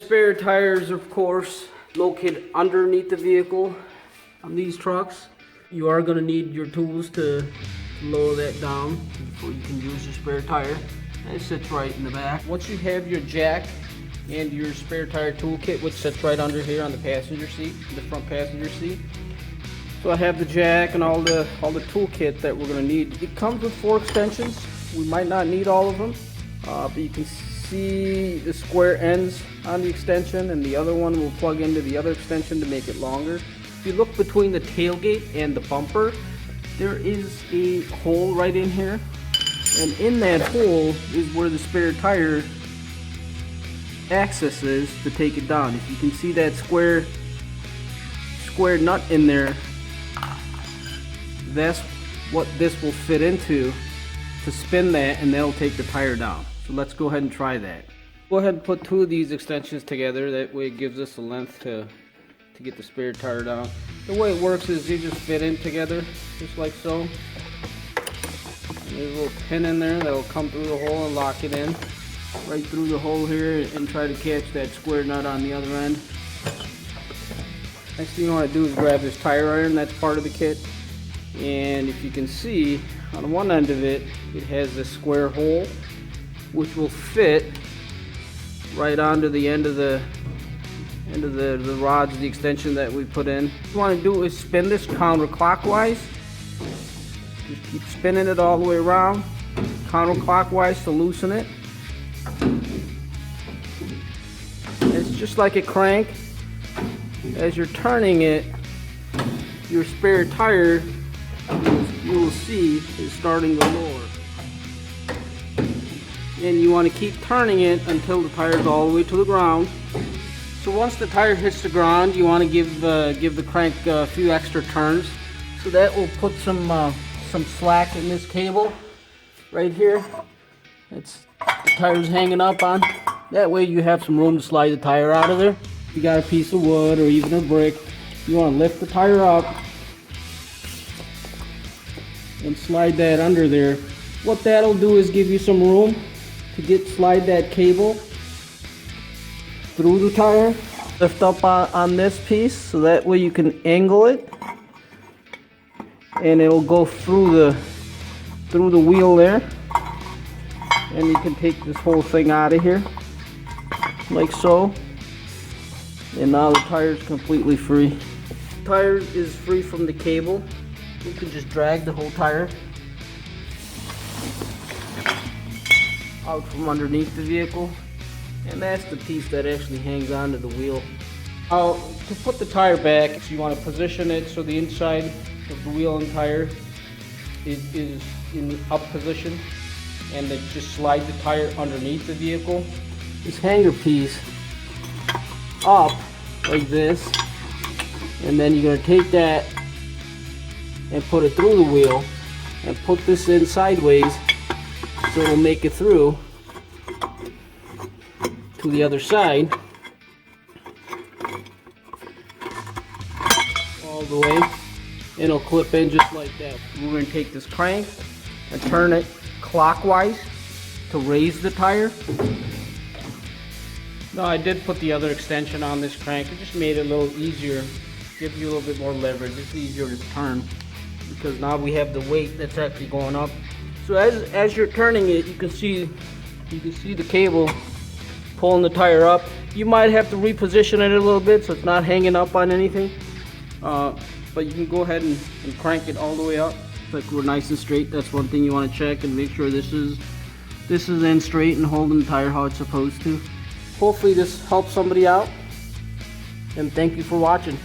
Spare tires, of course, located underneath the vehicle on these trucks. You are going to need your tools to lower that down before you can use your spare tire. It sits right in the back. Once you have your jack and your spare tire toolkit, which sits right under here on the passenger seat, the front passenger seat. So I have the jack and all the toolkit that we're going to need. It comes with 4 extensions. We might not need all of them, but you can see the square ends on the extension, and the other one will plug into the other extension to make it longer. If you look between the tailgate and the bumper, there is a hole right in here, and in that hole is where the spare tire access is to take it down. If you can see that square nut in there, that's what this will fit into to spin that, and that'll take the tire down. So let's go ahead and try that. Go ahead and put 2 of these extensions together. That way it gives us the length to get the spare tire down. The way it works is you just fit in together, just like so. And there's a little pin in there that will come through the hole and lock it in. Right through the hole here, and try to catch that square nut on the other end. Next thing you want to do is grab this tire iron. That's part of the kit. And if you can see, on one end of it, it has this square hole, which will fit right onto the end of the rods, the extension that we put in. What you want to do is spin this counterclockwise. Just keep spinning it all the way around, counterclockwise to loosen it. It's just like a crank. As you're turning it, your spare tire, you will see, is starting to lower. And you want to keep turning it until the tire is all the way to the ground. So once the tire hits the ground, you want to give the crank a few extra turns. So that will put some slack in this cable right here. The tire's hanging up on. That way you have some room to slide the tire out of there. If you got a piece of wood or even a brick, you want to lift the tire up and slide that under there. What that'll do is give you some room to slide that cable through the tire. Lift up on this piece, so that way you can angle it, and it'll go through the wheel there, and you can take this whole thing out of here like so, and now the tire is completely free. The tire is free from the cable. You can just drag the whole tire out from underneath the vehicle, and that's the piece that actually hangs onto the wheel. To put the tire back, so you want to position it so the inside of the wheel and tire is in the up position, and then just slide the tire underneath the vehicle. This hanger piece up like this, and then you're going to take that and put it through the wheel and put this in sideways so it'll make it through to the other side all the way, and it'll clip in just like that. We're going to take this crank and turn it clockwise to raise the tire. Now I did put the other extension on this crank. It just made it a little easier, gives you a little bit more leverage. It's easier to turn because now we have the weight that's actually going up. So as you're turning it, you can see the cable pulling the tire up. You might have to reposition it a little bit so it's not hanging up on anything, but you can go ahead and crank it all the way up. Like we're nice and straight. That's one thing you want to check and make sure this is in straight and holding the tire how it's supposed to. Hopefully this helps somebody out, and thank you for watching.